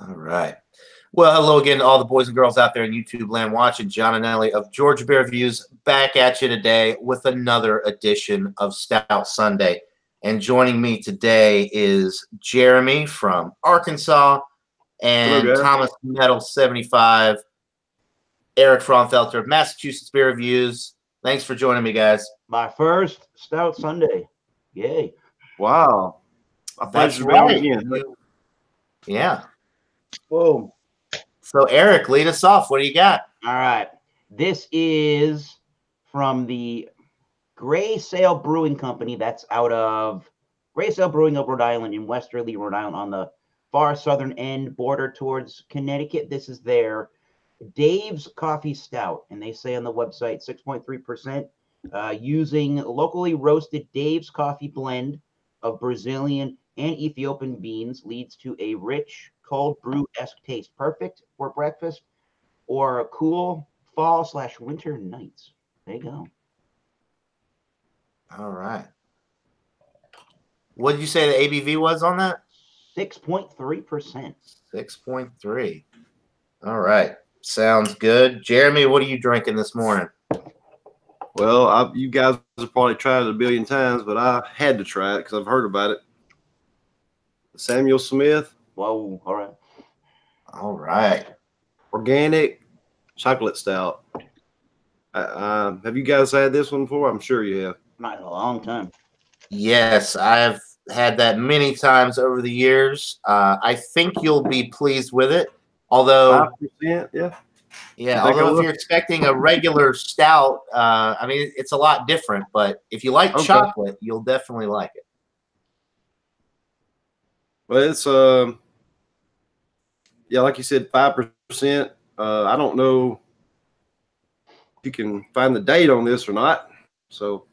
All right. Well, hello again to all the boys and girls out there in YouTube land watching. John and Ellie of Georgia Bear Views back at you today with another edition of Stout Sunday. And joining me today is Jeremy from Arkansas and Hello, guys. Thomas Metal 75, Eric Fromfelter of Massachusetts Bear Reviews. Thanks for joining me, guys. My first Stout Sunday. Yay. Wow. A That's pleasure to be on right. again. Yeah. Boom. So, Eric, lead us off. What do you got? All right. This is from the Gray Sail Brewing Company. That's out of Gray Sail Brewing of Rhode Island in Westerly, Rhode Island, on the far southern end, border towards Connecticut. This is their Dave's Coffee Stout, and they say on the website 6.3%, using locally roasted Dave's coffee blend of Brazilian and Ethiopian beans leads to a rich cold brew-esque taste, perfect for breakfast or a cool fall/winter nights. There you go. All right. What did you say the ABV was on that? 6.3%. 6.3. All right. Sounds good. Jeremy, what are you drinking this morning? Well, you guys have probably tried it a billion times, but I had to try it because I've heard about it. Samuel Smith. Whoa, all right. All right. Organic chocolate stout. Have you guys had this one before? I'm sure you have. Not in a long time. Yes, I've had that many times over the years. I think you'll be pleased with it. Although, 5%, yeah. Yeah, although if you're expecting a regular stout, I mean, it's a lot different. But if you like chocolate, you'll definitely like it. Well, it's yeah, like you said, 5%. I don't know if you can find the date on this or not, so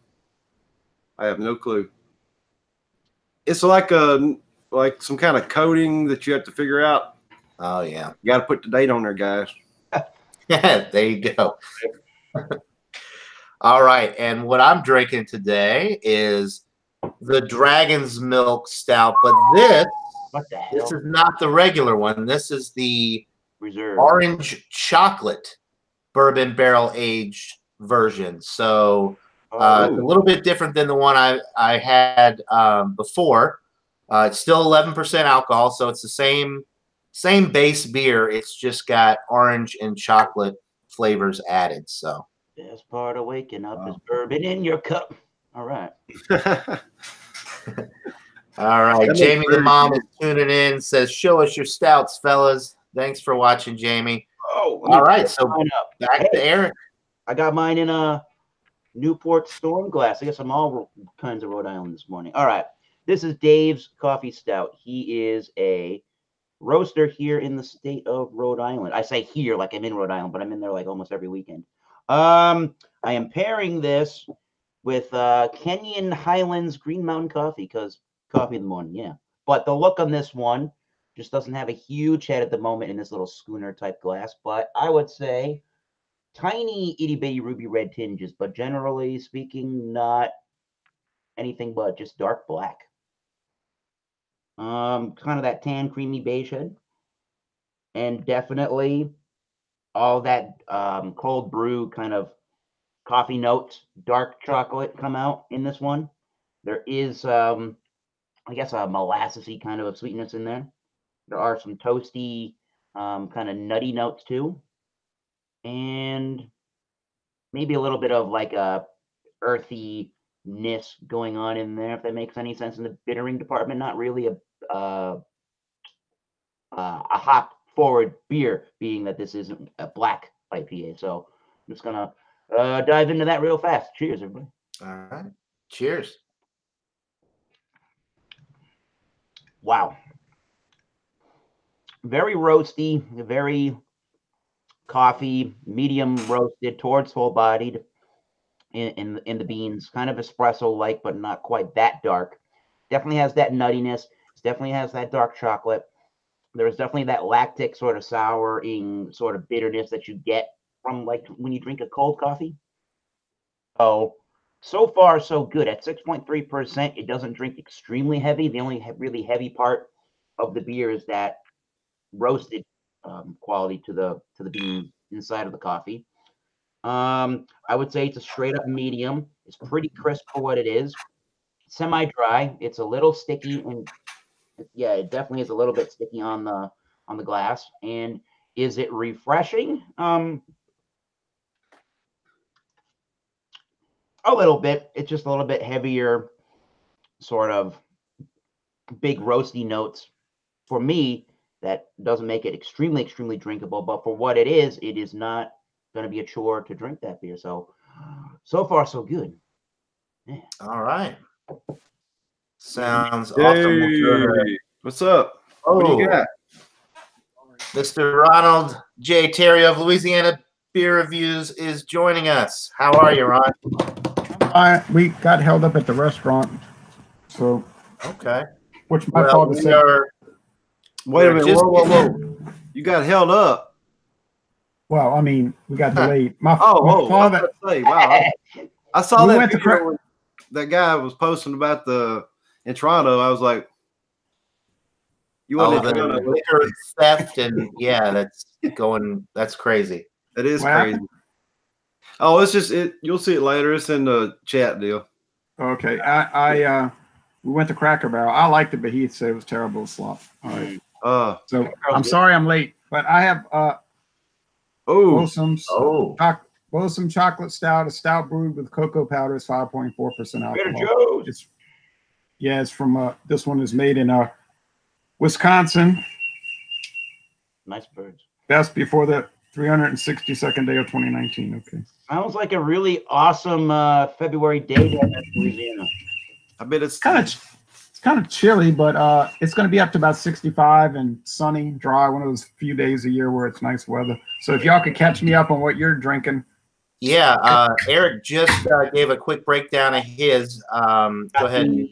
I have no clue. It's like some kind of coating that you have to figure out. Oh yeah, you got to put the date on there, guys. There you go. All right, and what I'm drinking today is the Dragon's Milk Stout, but this is not the regular one. This is the Reserve orange chocolate bourbon barrel aged version. So it's a little bit different than the one I had before. It's still 11% alcohol, so it's the same base beer. It's just got orange and chocolate flavors added. So best part of waking up is bourbon in your cup. All right. All right. Jamie the mom is tuning in, says, show us your stouts, fellas. Thanks for watching, Jamie. Oh, all right. So back to Eric. I got mine in a Newport Storm glass. I guess I'm all kinds of Rhode Island this morning. All right. This is Dave's Coffee Stout. He is a roaster here in the state of Rhode Island. I say here like I'm in Rhode Island, but I'm in there like almost every weekend. I am pairing this with Kenyan Highlands Green Mountain Coffee because coffee in the morning, yeah. But the look on this one just doesn't have a huge head at the moment in this little schooner type glass, but I would say tiny itty bitty ruby red tinges, but generally speaking, not anything but just dark black. Kind of that tan creamy beige head, and definitely all that cold brew kind of coffee notes, dark chocolate come out in this one. There is I guess a molassesy kind of a sweetness in there. There are some toasty kind of nutty notes too, and maybe a little bit of like a earthiness going on in there, if that makes any sense in the bittering department. Not really a hop forward beer, being that this isn't a black IPA. So I'm just gonna dive into that real fast. Cheers, everybody. All right. Cheers. Wow. Very roasty, very coffee, medium roasted towards full bodied in the beans, kind of espresso like, but not quite that dark. Definitely has that nuttiness. It definitely has that dark chocolate. There's definitely that lactic sort of souring sort of bitterness that you get from like when you drink a cold coffee. So far so good. At 6.3%, it doesn't drink extremely heavy. The only really heavy part of the beer is that roasted quality to the bean inside of the coffee. I would say it's a straight up medium. It's pretty crisp for what it is. Semi-dry. It's a little sticky, and yeah, it definitely is a little bit sticky on the glass. And is it refreshing? A little bit. It's just a little bit heavier, sort of big roasty notes. For me, that doesn't make it extremely, extremely drinkable. But for what it is not going to be a chore to drink that beer. So far, so good. Yeah. All right. Sounds Hey, awesome. what's up? Oh, What do you got? Mr. Ronald J. Terry of Louisiana Beer Reviews is joining us. How are you, Ron? We got held up at the restaurant, so okay. Which my fault to say. Wait a minute, whoa! You got held up. Well, I mean, we got delayed. My father. Wow! I saw we that video that guy was posting about in Toronto. I was like, "You want the liquor theft?" And yeah, that's crazy. It is crazy. Oh, it's just you'll see it later. It's in the chat deal. Okay, we went to Cracker Barrel. I liked it, but he said it was terrible slop. All right. So I'm sorry I'm late, but I have Bosoms chocolate stout, a stout brewed with cocoa powder, is 5.4% alcohol. It's from this one is made in Wisconsin. Nice birds. Best before the 362nd day of 2019. Okay. Sounds like a really awesome February day down in Louisiana. I bet it's kind of chilly, but it's going to be up to about 65 and sunny, dry. One of those few days a year where it's nice weather. So if y'all could catch me up on what you're drinking. Yeah, Eric just gave a quick breakdown of his. Go ahead.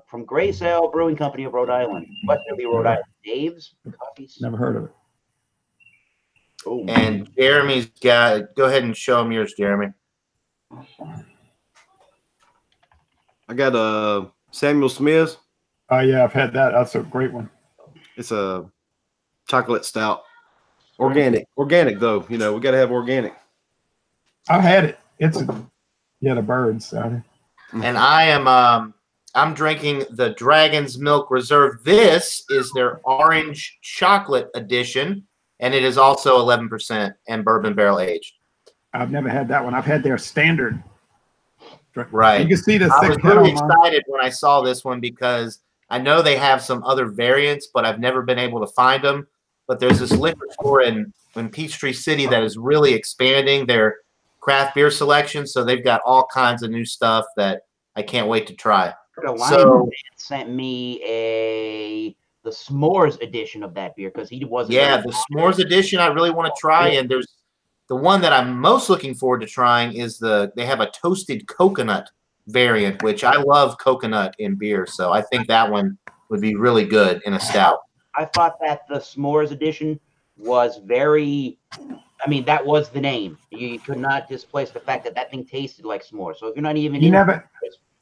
From Grace Ale Brewing Company of Rhode Island, Westerly, Rhode Island. Dave's Coffee. Never heard of it. Oh. And Jeremy's got. Go ahead and show him yours, Jeremy. I got Samuel Smith. Oh yeah, I've had that. That's a great one. It's a chocolate stout. Organic though. You know, we got to have organic. I've had it. The birds. And I am I'm drinking the Dragon's Milk Reserve. This is their orange chocolate edition, and it is also 11% and bourbon barrel aged. I've never had that one. I've had their standard. Right. You can see the I was really excited when I saw this one because I know they have some other variants, but I've never been able to find them. But there's this liquor store in Peachtree City that is really expanding their craft beer selection. So they've got all kinds of new stuff that I can't wait to try. So sent me the s'mores edition of that beer because he wasn't. Yeah, the s'mores edition I really want to try, and there's the one that I'm most looking forward to trying is they have a toasted coconut variant, which I love coconut in beer, so I think that one would be really good in a stout. I thought that the s'mores edition was very. I mean, that was the name. You could not displace the fact that thing tasted like s'mores. So if you're not even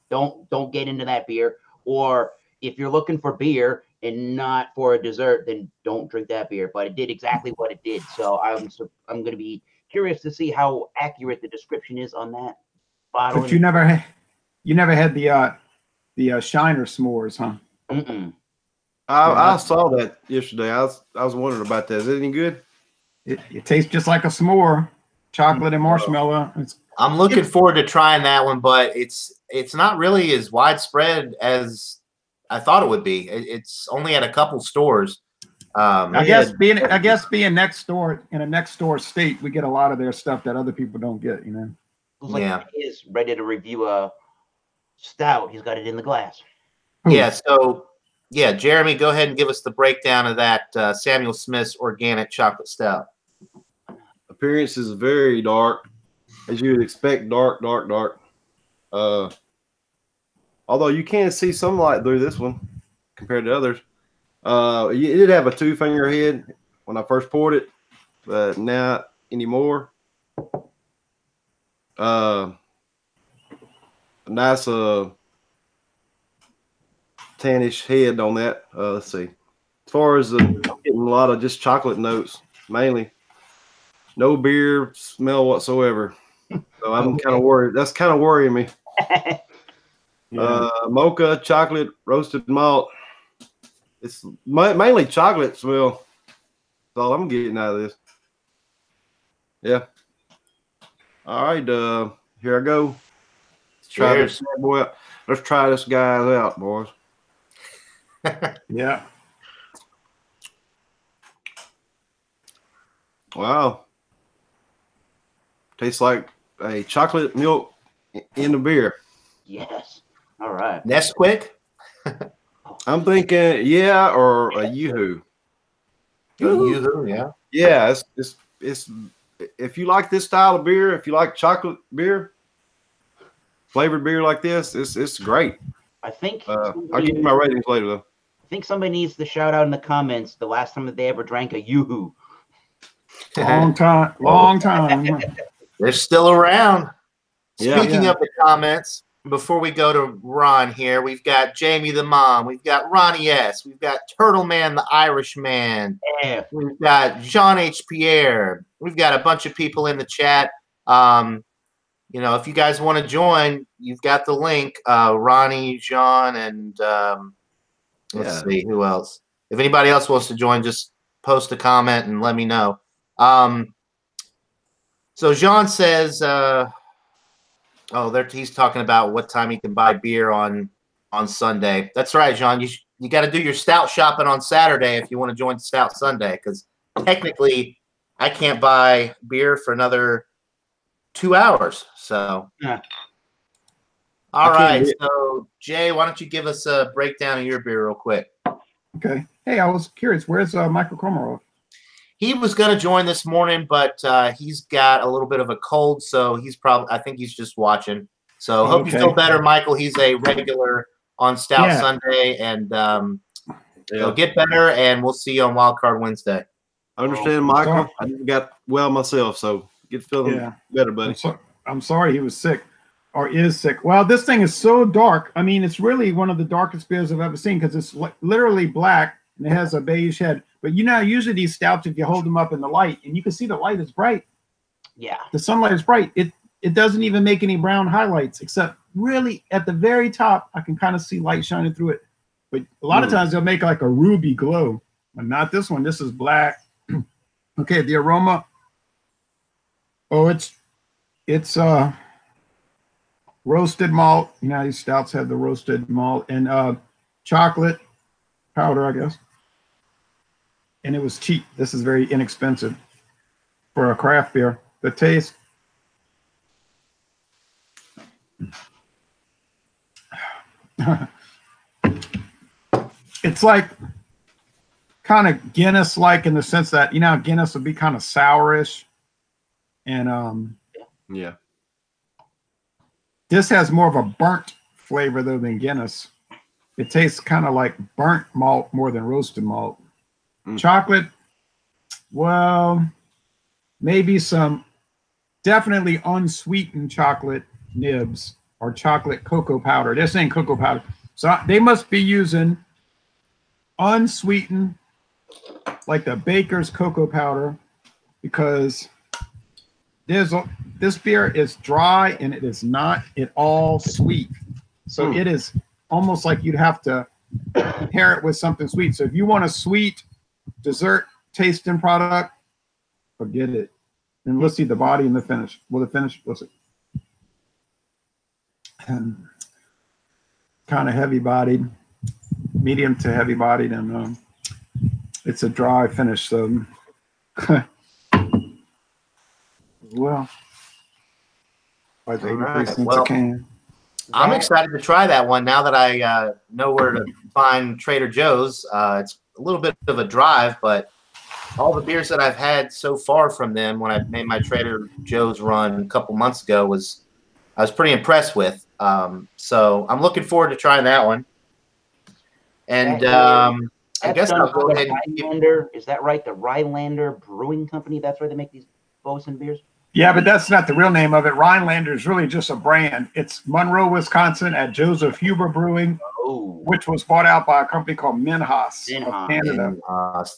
don't get into that beer. Or if you're looking for beer and not for a dessert, then don't drink that beer. But it did exactly what it did. So I'm going to be curious to see how accurate the description is on that bottle. But you never had the Shiner s'mores, huh? Mm-mm. I saw that yesterday. I was wondering about that. Is it any good? It tastes just like a s'more, chocolate and marshmallow. I'm looking forward to trying that one, but it's not really as widespread as I thought it would be. It's only at a couple stores. I guess being next door in a next door state, we get a lot of their stuff that other people don't get. You know. Like he is ready to review a stout. He's got it in the glass. Yeah. So Jeremy, go ahead and give us the breakdown of that Samuel Smith's organic chocolate stout. Appearance is very dark, as you would expect. Dark. Although you can see some light through this one compared to others. It did have a 2-finger head when I first poured it, but not anymore. A nice tannish head on that. Let's see. far as I'm getting a lot of just chocolate notes, mainly. No beer smell whatsoever. So I'm kind of worried. That's kind of worrying me. Mocha, chocolate, roasted malt. It's mainly chocolate smell. That's all I'm getting out of this. Yeah. All right. Here I go. Try this boy out. Let's try this guy out, boys. Yeah. Wow. Tastes like a chocolate milk in the beer. Yes. All right. Nesquik? I'm thinking, yeah, or a Yoo-hoo. Yoo-hoo, yeah. Yeah, it's if you like this style of beer, if you like chocolate beer, flavored beer like this, it's great. I think I'll give you my ratings later though. I think somebody needs to shout out in the comments the last time that they ever drank a Yoo-hoo. Long time. They're still around. Yeah. Speaking of the comments, before we go to Ron here, we've got Jamie the Mom, we've got Ronnie S, we've got Turtle Man the Irishman, we've got Jean H. Pierre, we've got a bunch of people in the chat. You know, if you guys want to join, you've got the link. Ronnie, Jean, and let's see who else. If anybody else wants to join, just post a comment and let me know. So Jean says, he's talking about what time he can buy beer on Sunday. That's right, Jean. You got to do your stout shopping on Saturday if you want to join Stout Sunday, because technically I can't buy beer for another 2 hours. So, all right. So, Jay, why don't you give us a breakdown of your beer real quick? Okay. Hey, I was curious. Where's Michael Komarov? He was going to join this morning, but he's got a little bit of a cold, so I think he's just watching. So, hope you feel better, Michael. He's a regular on Stout Sunday, and he'll get better, and we'll see you on Wild Card Wednesday. I understand, Michael. I got well myself, so get feeling better, buddy. I'm sorry he was sick or is sick. Well, this thing is so dark. I mean, it's really one of the darkest beers I've ever seen because it's literally black and it has a beige head. But you know, usually these stouts, if you hold them up in the light, and you can see the light is bright. Yeah. The sunlight is bright. It doesn't even make any brown highlights, except really at the very top, I can kind of see light shining through it. But a lot of times they'll make like a ruby glow. But not this one. This is black. Okay, the aroma. Oh, it's roasted malt. You know, these stouts have the roasted malt and chocolate powder, I guess. And it was cheap. This is very inexpensive for a craft beer. The taste. It's like kind of Guinness-like in the sense that, you know, Guinness would be kind of sourish. And yeah. This has more of a burnt flavor though than Guinness. It tastes kind of like burnt malt more than roasted malt. Chocolate, well, maybe some definitely unsweetened chocolate nibs or chocolate cocoa powder. They're saying cocoa powder. So they must be using unsweetened, like the baker's cocoa powder, because this beer is dry and it is not at all sweet. So it is almost like you'd have to pair it with something sweet. So if you want a sweet dessert tasting product, forget it. And let's see the body and the finish. Well, the finish, let's see. Kind of heavy bodied, medium to heavy bodied, and it's a dry finish. So, well, I'm excited to try that one now that I know where to find Trader Joe's. It's a little bit of a drive, but all the beers that I've had so far from them when I made my Trader Joe's run a couple months ago I was pretty impressed with. So I'm looking forward to trying that one. And I guess I'll go ahead and is that right? The Rhinelander Brewing Company. That's where they make these Bosun beers. Yeah, but that's not the real name of it. Rhinelander is really just a brand. It's Monroe, Wisconsin at Joseph Huber Brewing. which was bought out by a company called Minhas of Canada.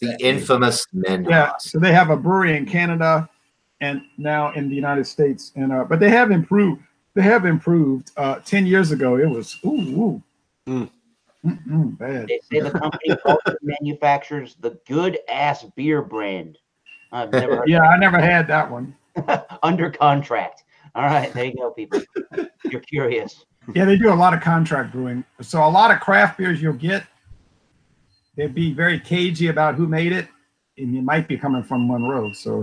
The infamous Minhas. Yeah, so they have a brewery in Canada and now in the United States. And but they have improved. They have improved. 10 years ago, it was bad. They say the company also manufactures the Good Ass Beer brand. I've never heard I never had that one. Under contract. All right, there you go, people. You're curious. Yeah, they do a lot of contract brewing. So a lot of craft beers you'll get, they'd be very cagey about who made it, and it might be coming from Monroe. So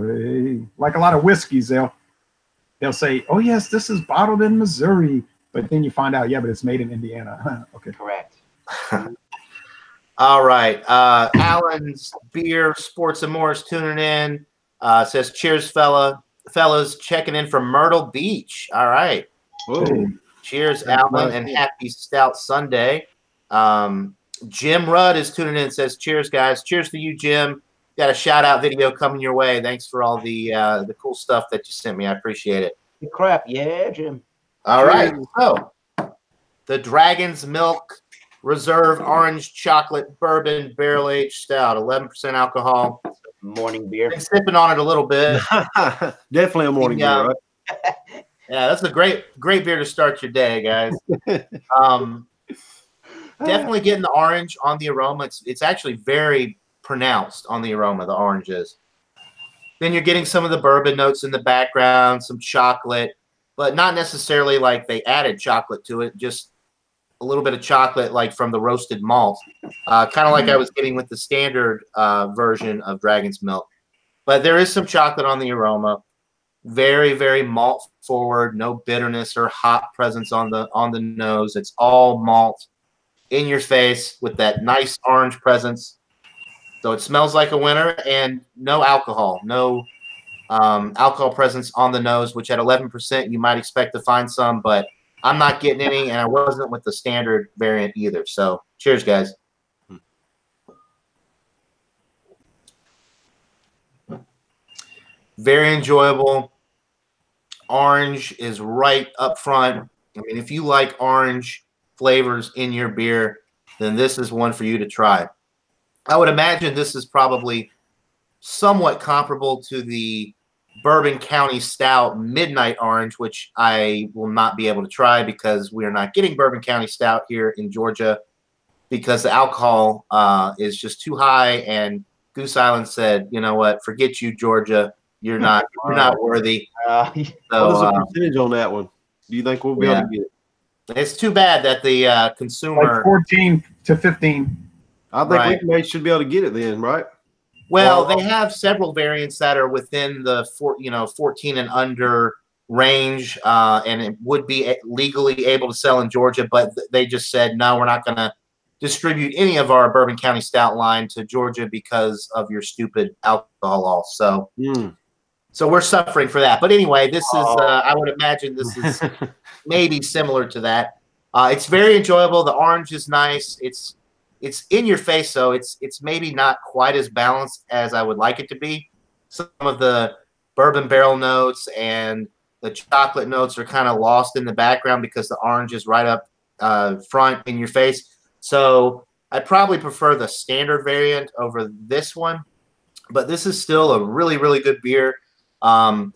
like a lot of whiskeys, they'll say, "Oh yes, this is bottled in Missouri," but then you find out, yeah, but it's made in Indiana. Okay, correct. All right, Alan's Beer Sports and More is tuning in. Says, "Cheers, fellas, checking in from Myrtle Beach." All right. Whoa. Cheers, Alan, and happy Stout Sunday. Jim Rudd is tuning in and says, "Cheers, guys." Cheers to you, Jim. Got a shout-out video coming your way. Thanks for all the cool stuff that you sent me. I appreciate it. Good crap. Yeah, Jim. All right. So, the Dragon's Milk Reserve Orange Chocolate Bourbon Barrel-Aged Stout, 11% alcohol. Morning beer. Been sipping on it a little bit. Definitely a morning beer, right? Yeah, that's a great beer to start your day, guys. Definitely getting the orange on the aroma. It's actually very pronounced on the aroma, the oranges. Then you're getting some of the bourbon notes in the background, some chocolate, but not necessarily like they added chocolate to it, just a little bit of chocolate like from the roasted malt. Kind of like I was getting with the standard version of Dragon's Milk. But there is some chocolate on the aroma. Very, very malt forward, no bitterness or hop presence on the nose. It's all malt in your face with that nice orange presence. So it smells like a winner, and no alcohol, no alcohol presence on the nose, which at 11% you might expect to find some, but I'm not getting any, and I wasn't with the standard variant either. So cheers, guys. Very enjoyable. Orange is right up front. I mean, if you like orange flavors in your beer, then this is one for you to try. I would imagine this is probably somewhat comparable to the Bourbon County Stout Midnight Orange, which I will not be able to try because we are not getting Bourbon County Stout here in Georgia because the alcohol is just too high. And Goose Island said, "You know what? Forget you, Georgia. You're not worthy." What is the percentage on that one? Do you think we'll be able to get it? It's too bad that the consumer like 14 to 15. I think we should be able to get it then, right? Well, they have several variants that are within the 14 and under range, and it would be legally able to sell in Georgia, but they just said, no, we're not going to distribute any of our Bourbon County Stout line to Georgia because of your stupid alcohol law. So, so we're suffering for that. But anyway, this is, I would imagine this is maybe similar to that. It's very enjoyable. The orange is nice. It's in your face, so it's maybe not quite as balanced as I would like it to be. Some of the bourbon barrel notes and the chocolate notes are kind of lost in the background because the orange is right up front in your face. So I'd probably prefer the standard variant over this one, but this is still a really, really good beer. And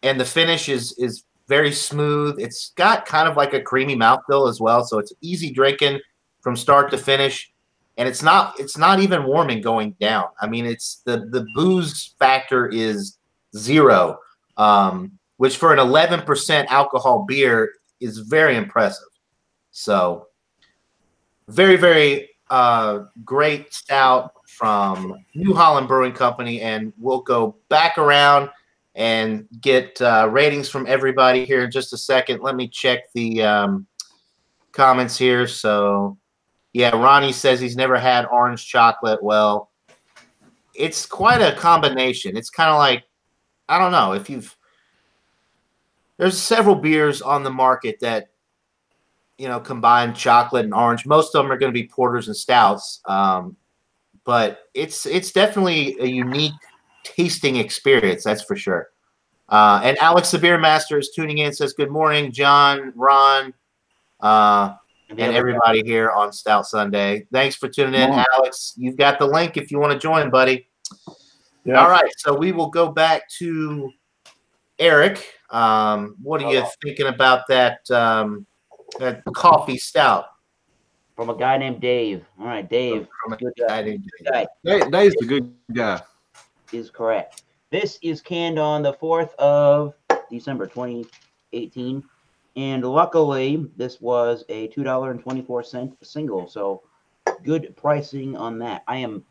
the finish is very smooth. It's got kind of like a creamy mouthfeel as well, so it's easy drinking from start to finish. And it's not even warming going down. I mean, it's the booze factor is 0, which for an 11% alcohol beer is very impressive. So very, very great stout from New Holland Brewing Company. And we'll go back around and get ratings from everybody here in just a second. Let me check the comments here. So yeah, Ronnie says he's never had orange chocolate. Well, it's quite a combination. It's kind of like, I don't know, there's several beers on the market that, combine chocolate and orange. Most of them are going to be porters and stouts. But it's definitely a unique tasting experience, that's for sure. And Alex the Beer Master is tuning in, says, good morning, John, Ron. and everybody here on Stout Sunday. Thanks for tuning in, Alex. You've got the link if you want to join, buddy. Yeah. All right, so we will go back to Eric. What are you thinking about that that coffee stout? From a guy named Dave. All right, Dave. From a guy named Dave. Dave's a good guy. Is correct. This is canned on the 4th of December, 2018. And luckily, this was a $2.24 single. So good pricing on that. I am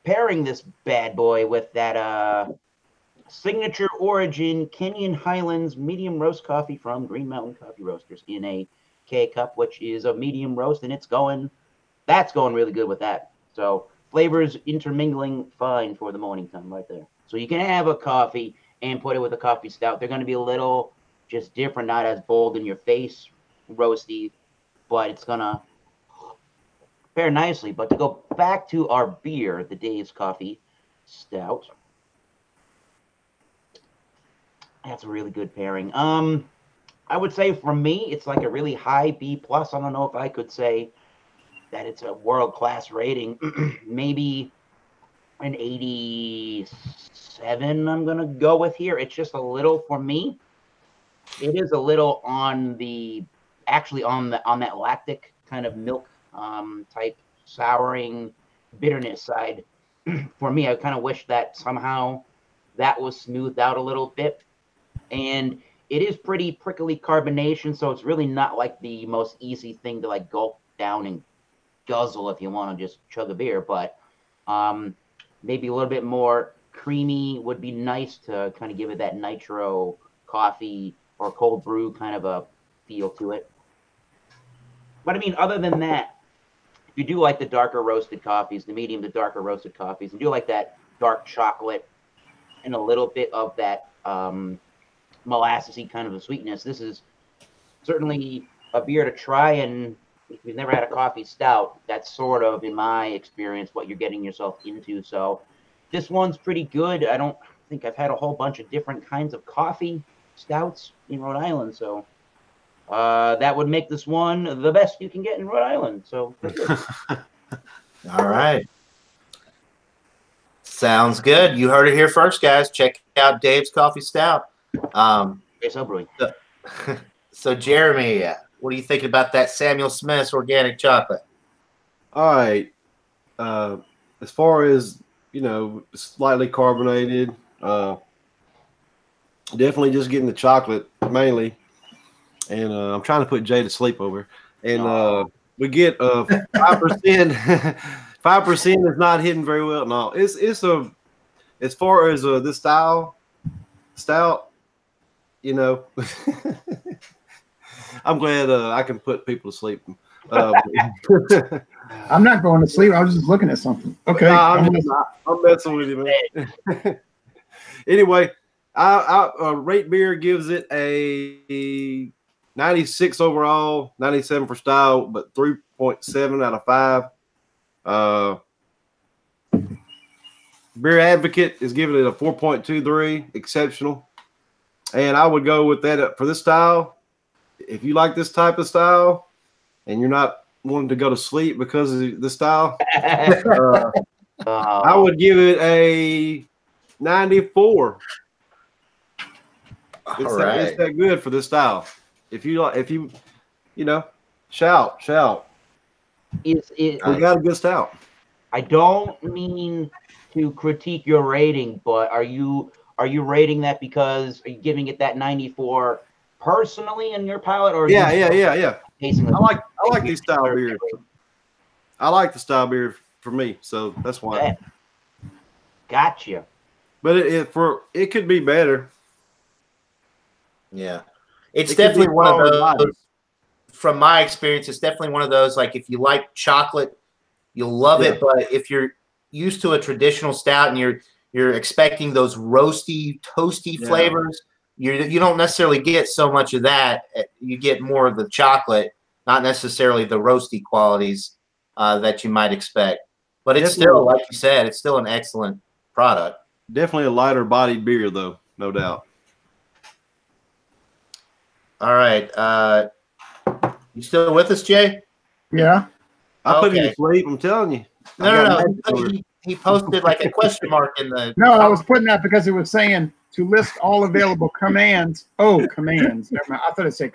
pairing this bad boy with that Signature Origin Kenyan Highlands medium roast coffee from Green Mountain Coffee Roasters in a K-Cup, which is a medium roast, and that's going really good with that. So flavors intermingling fine for the morning time right there. So you can have a coffee and put it with a coffee stout. They're going to be a little just different, not as bold in your face, roasty, but it's going to pair nicely. But to go back to our beer, the Dave's Coffee Stout, that's a really good pairing. I would say for me, it's like a really high B+. I don't know if I could say that it's a world-class rating. Maybe an 87 I'm going to go with here. It's just a little, for me, it is a little on the, actually on that lactic kind of milk type souring bitterness side. For me, I kind of wish that somehow that was smoothed out a little bit. And it is pretty prickly carbonation, so it's really not like the most easy thing to like gulp down and guzzle if you want to just chug a beer. But maybe a little bit more creamy would be nice to kind of give it that nitro coffee or cold brew kind of a feel to it. But I mean, other than that, if you do like the darker roasted coffees, the medium to darker roasted coffees, and do like that dark chocolate and a little bit of that molassesy kind of a sweetness, this is certainly a beer to try. And if you've never had a coffee stout, that's sort of, in my experience, what you're getting yourself into. So this one's pretty good. I don't think I've had a whole bunch of different kinds of coffee stouts in Rhode Island, so that would make this one the best you can get in Rhode Island. So all right, sounds good. You heard it here first, guys. Check out Dave's Coffee Stout. So Jeremy, what are you thinking about that Samuel Smith's organic chocolate? All right, as far as, you know, slightly carbonated, definitely just getting the chocolate mainly, and I'm trying to put Jay to sleep over, and we get 5%. 5% is not hitting very well. No, it's a, as far as this style stout, you know, I'm glad I can put people to sleep. I'm not going to sleep. I was just looking at something. Okay, I'm messing with you, man. Anyway, I rate beer gives it a 96 overall, 97 for style, but 3.7 out of 5. Beer Advocate is giving it a 4.23, exceptional. And I would go with that for this style. If you like this type of style and you're not wanting to go to sleep because of the style, I would give it a 94. It's that good for this style. If you know, shout. We got a good stout. I don't mean to critique your rating, but are you rating that because are you giving it that 94 personally in your palate, or yeah. I like these style beers. I like the style beer for me, so that's why. Yeah. Gotcha. But it could be better. Yeah, it's definitely one of those. From my experience, it's definitely one of those. Like, if you like chocolate, you'll love it. But if you're used to a traditional stout and you're expecting those roasty, toasty flavors, you don't necessarily get so much of that. You get more of the chocolate, not necessarily the roasty qualities that you might expect. But it's still, like you said, it's still an excellent product. Definitely a lighter bodied beer, though, no doubt. All right. You still with us, Jay? Yeah. I put him to sleep. I'm telling you. No. He posted like a question mark in the. No, I was putting that because it was saying to list all available commands. Oh, commands. Never mind. I thought it said.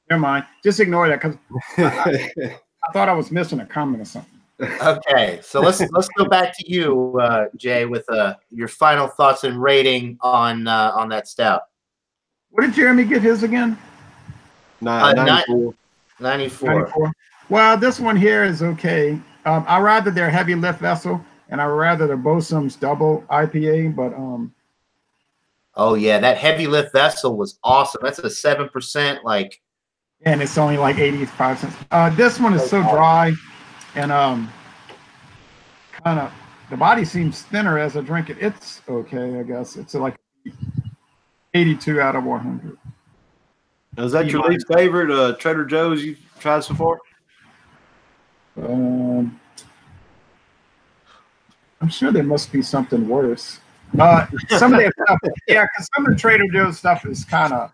Never mind. Just ignore that because I thought I was missing a comment or something. Okay, so let's go back to you, Jay, with your final thoughts and rating on that stout. What did Jeremy give his again? 94. 94. Well, this one here is okay. I rather their heavy lift vessel, and I rather the Bosum's double IPA, but Oh yeah, that heavy lift vessel was awesome. That's a 7%, like. And it's only like 85 cents. This one is so dry, and kind of the body seems thinner as I drink it. It's okay, I guess. It's like 82 out of 100. Is that your least favorite Trader Joe's you've tried so far? I'm sure there must be something worse. Some of their stuff, yeah, because some of the Trader Joe's stuff is kind of.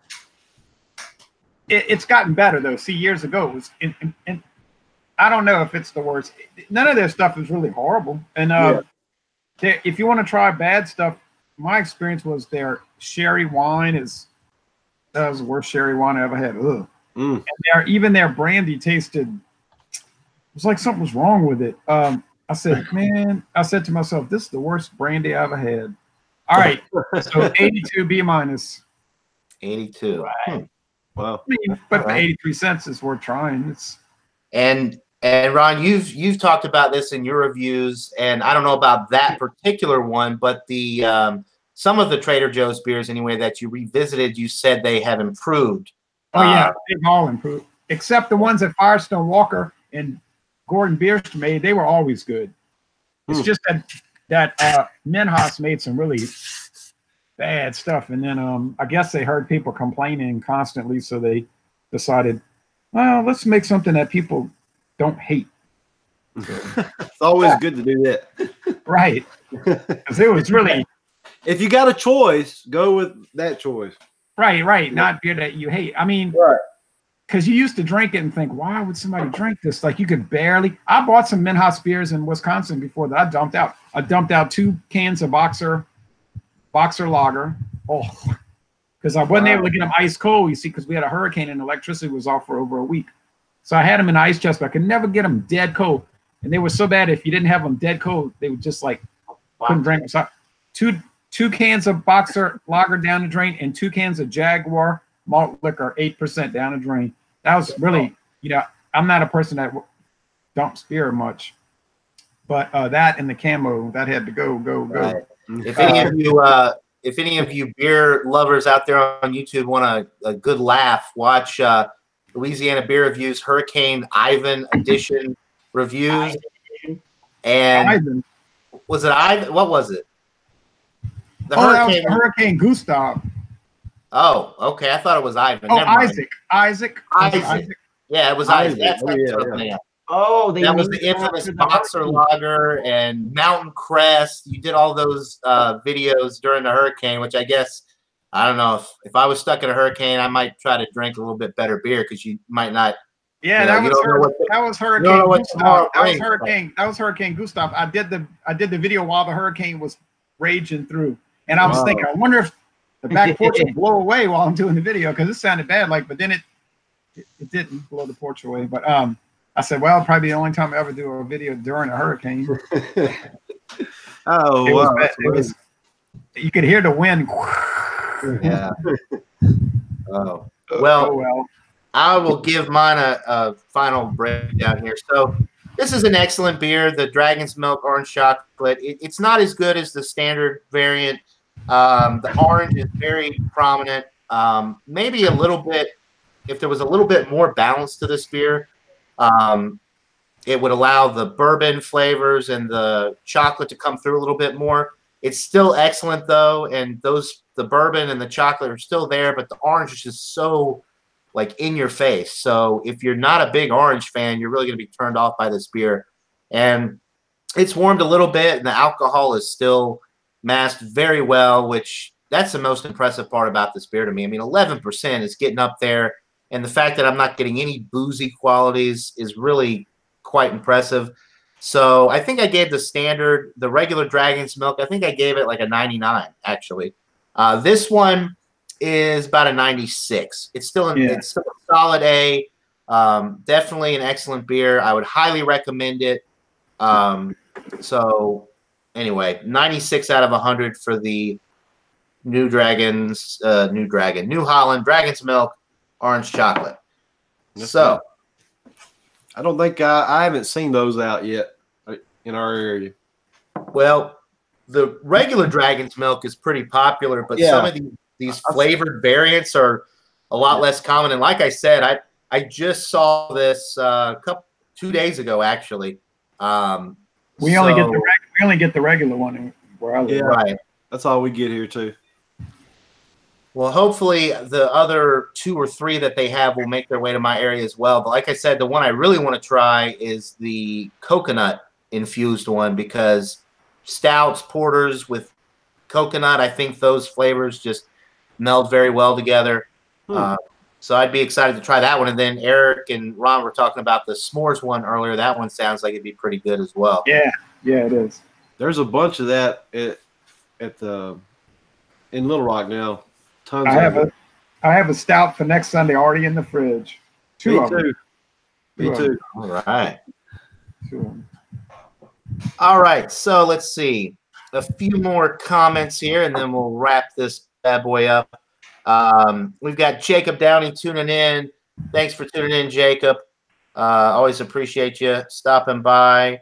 It's gotten better though. See, years ago it was, and I don't know if it's the worst. None of their stuff is really horrible. And if you want to try bad stuff, my experience was their sherry wine that was the worst sherry wine I ever had. Ugh. And even their brandy tasted. It was like something was wrong with it. I said to myself, this is the worst brandy I ever had. All right, so 82 B minus. 82. Right. Wow. I mean, but for 83 cents is worth trying. It's And Ron, you've talked about this in your reviews, and I don't know about that particular one, but the some of the Trader Joe's beers anyway that you revisited, you said they have improved. Oh yeah, they've all improved, except the ones that Firestone Walker and Gordon Biersch made. They were always good. It's just that Minhas made some really bad stuff, and then I guess they heard people complaining constantly, so they decided, well, let's make something that people don't hate. It's always good to do that. Right. Because it was really. If you got a choice, go with that choice. Right. Not beer that you hate. I mean, because you used to drink it and think, why would somebody drink this? Like you could barely. I bought some Minhas beers in Wisconsin before that I dumped out. I dumped out 2 cans of Boxer lager. Oh, because I wasn't able to get them ice cold, you see, because we had a hurricane and electricity was off for over a week. So I had them in the ice chest, but I could never get them dead cold. And they were so bad, if you didn't have them dead cold, they would just like couldn't drink them. So two cans of Boxer lager down the drain and 2 cans of Jaguar malt liquor, 8% down the drain. That was really, I'm not a person that dumps beer much, but that and the camo, that had to go. Right. If any of you beer lovers out there on YouTube want a good laugh, watch Louisiana Beer Reviews Hurricane Ivan edition reviews. And Ivan. Was it Ivan? What was it? That was Hurricane Gustav. Oh, okay. I thought it was Ivan. Oh, Isaac. Yeah, it was Isaac. That's that was the infamous Boxer lager and Mountain Crest. You did all those videos during the hurricane, which I guess, I don't know, if I was stuck in a hurricane, I might try to drink a little bit better beer because you might not. Yeah, that was Hurricane Gustav. That was Hurricane Gustav. I did the video while the hurricane was raging through, and I was thinking, I wonder if the back porch will blow away while I'm doing the video because it sounded bad. But then it didn't blow the porch away. But I said, well, probably the only time I ever do a video during a hurricane. You could hear the wind. Yeah. Oh. Well, I will give mine a final breakdown here. So this is an excellent beer, the Dragon's Milk Orange Chocolate. It's not as good as the standard variant. The orange is very prominent. Maybe a little bit, if there was a little bit more balance to this beer, it would allow the bourbon flavors and the chocolate to come through a little bit more. It's still excellent though, and the bourbon and the chocolate are still there, but the orange is just so like in your face. So if you're not a big orange fan, you're really going to be turned off by this beer. And it's warmed a little bit, and the alcohol is still masked very well, which that's the most impressive part about this beer to me. I mean, 11% is getting up there and the fact that I'm not getting any boozy qualities is really quite impressive. So I think I gave the regular Dragon's Milk, I think I gave it like a 99, actually. This one is about a 96. It's still a solid A. Definitely an excellent beer. I would highly recommend it. So anyway, 96 out of 100 for the New Holland Dragon's Milk Orange Chocolate. So I don't think I haven't seen those out yet in our area. Well, the regular Dragon's Milk is pretty popular, but some of these flavored variants are a lot less common. And like I said, I just saw this 2 days ago, actually. We only get the regular one where I live. Yeah, right. That's all we get here too. Well, hopefully the other 2 or 3 that they have will make their way to my area as well. But like I said, the one I really want to try is the coconut infused one, because stouts, porters with coconut, I think those flavors just meld very well together. So I'd be excited to try that one. And then Eric and Ron were talking about the s'mores one earlier. That one sounds like it'd be pretty good as well. Yeah, it is. There's a bunch of that in Little Rock now. Tons. I have a stout for next Sunday already in the fridge. Two of them. Me too. All right. 2 of them. All right. So let's see a few more comments here, and then we'll wrap this bad boy up. We've got Jacob Downey tuning in. Thanks for tuning in, Jacob. Always appreciate you stopping by.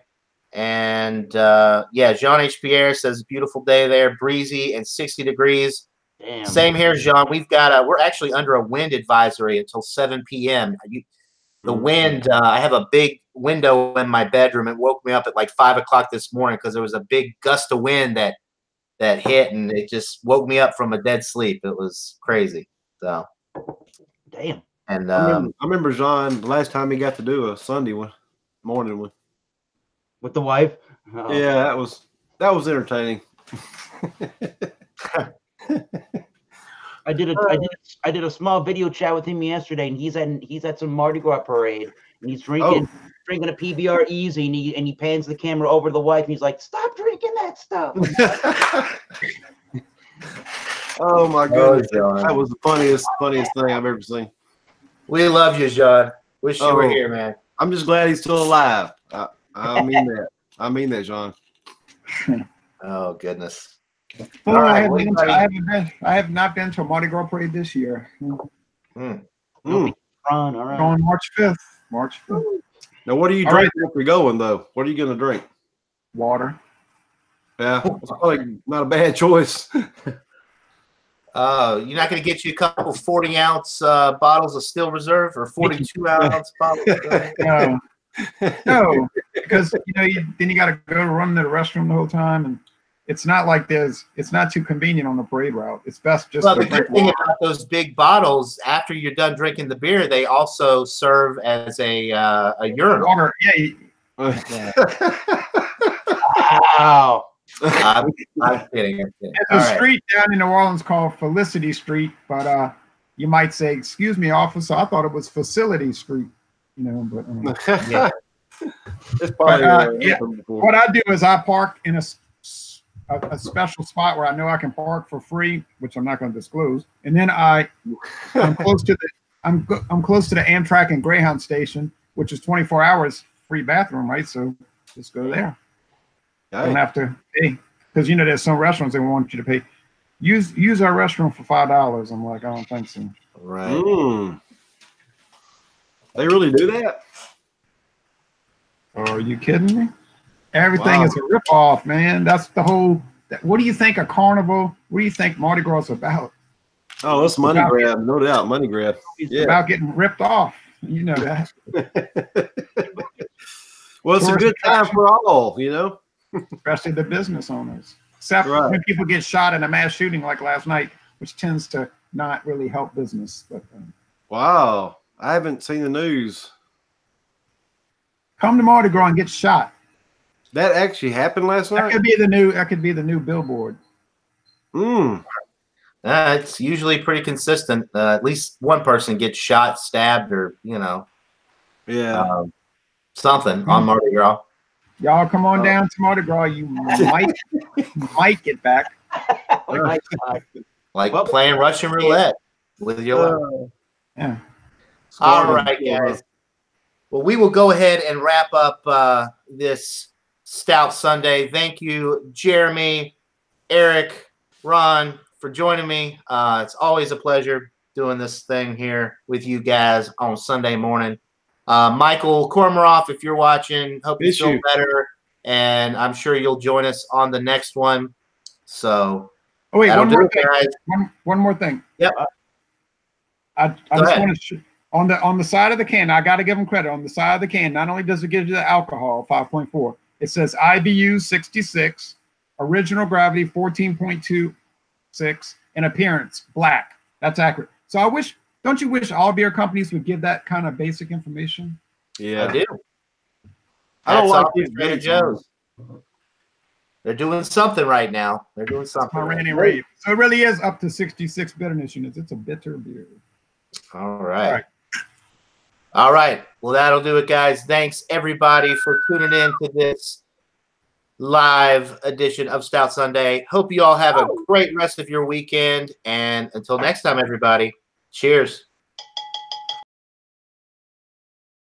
And Jean H. Pierre says beautiful day there, breezy and 60 degrees. Damn. Same here, Jean. We're actually under a wind advisory until 7 p.m. The wind, I have a big window in my bedroom. It woke me up at like 5 o'clock this morning because there was a big gust of wind that hit, and it just woke me up from a dead sleep. It was crazy. So, damn. And I remember Jean the last time he got to do a Sunday morning one with the wife. Oh. Yeah, that was entertaining. I did a small video chat with him yesterday, and he's at some Mardi Gras parade, and he's drinking a PBR Easy, and he pans the camera over to the wife, and he's like, "Stop drinking that stuff." Oh my goodness, that was the funniest thing I've ever seen. We love you, John. Wish you were here, man. I'm just glad he's still alive. I mean that. I mean that, John. Oh goodness. Well, right, I have not been to a Mardi Gras parade this year. All right. On March 5th. March 5th. Now, what are you drinking if you're going, though? What are you going to drink? Water. Yeah, it's probably not a bad choice. You're not going to get you a couple 40-ounce bottles of Still Reserve or 42-ounce bottles? No, because then you got to go run to the restroom the whole time, and it's not like it's not too convenient on the parade route. It's best just. Well, the good thing about those big bottles, after you're done drinking the beer, they also serve as a urinal. Water, Wow. I'm kidding. There's a street down in New Orleans called Felicity Street, but you might say, "Excuse me, officer, I thought it was Facility Street." But yeah. What I do is I park in a special spot where I know I can park for free, which I'm not going to disclose, and then I'm close to the Amtrak and Greyhound station, which is 24 hours free bathroom, right? So just go there. Don't have to pay, because there's some restaurants they want you to pay. Use our restroom for $5. I'm like, I don't think so. Right. They really do that? Are you kidding me? Everything is a ripoff, man. That's the whole. What do you think a carnival? What do you think Mardi Gras is about? Oh, it's money grab, no doubt. Money grab. It's about getting ripped off. You know that. Well, it's a good time for all, especially the business owners. Except when people get shot in a mass shooting like last night, which tends to not really help business. But wow, I haven't seen the news. Come to Mardi Gras and get shot. That actually happened last night? That could be the new billboard. It's usually pretty consistent. At least one person gets shot, stabbed, or something on Mardi Gras. Y'all come on down to Mardi Gras. You might get back. Like playing Russian roulette with your life. Yeah. All right, guys. Well, we will go ahead and wrap up this Stout Sunday. Thank you, Jeremy, Eric, Ron, for joining me. It's always a pleasure doing this thing here with you guys on Sunday morning. Michael Kormaroff, if you're watching, hope you feel better, and I'm sure you'll join us on the next one. So, wait, one more thing. One more thing. Yep. I just want to on the side of the can. I got to give them credit. On the side of the can, not only does it give you the alcohol 5.4, it says IBU 66, original gravity 14.26, and appearance black. That's accurate. So don't you wish all beer companies would give that kind of basic information? Yeah, I do. I don't like these Trader Joe's. They're doing something right now. They're doing something. Right. So it really is up to 66 bitterness units. It's a bitter beer. All right. All right. Well, that'll do it, guys. Thanks, everybody, for tuning in to this live edition of Stout Sunday. Hope you all have a great rest of your weekend. And until next time, everybody, cheers.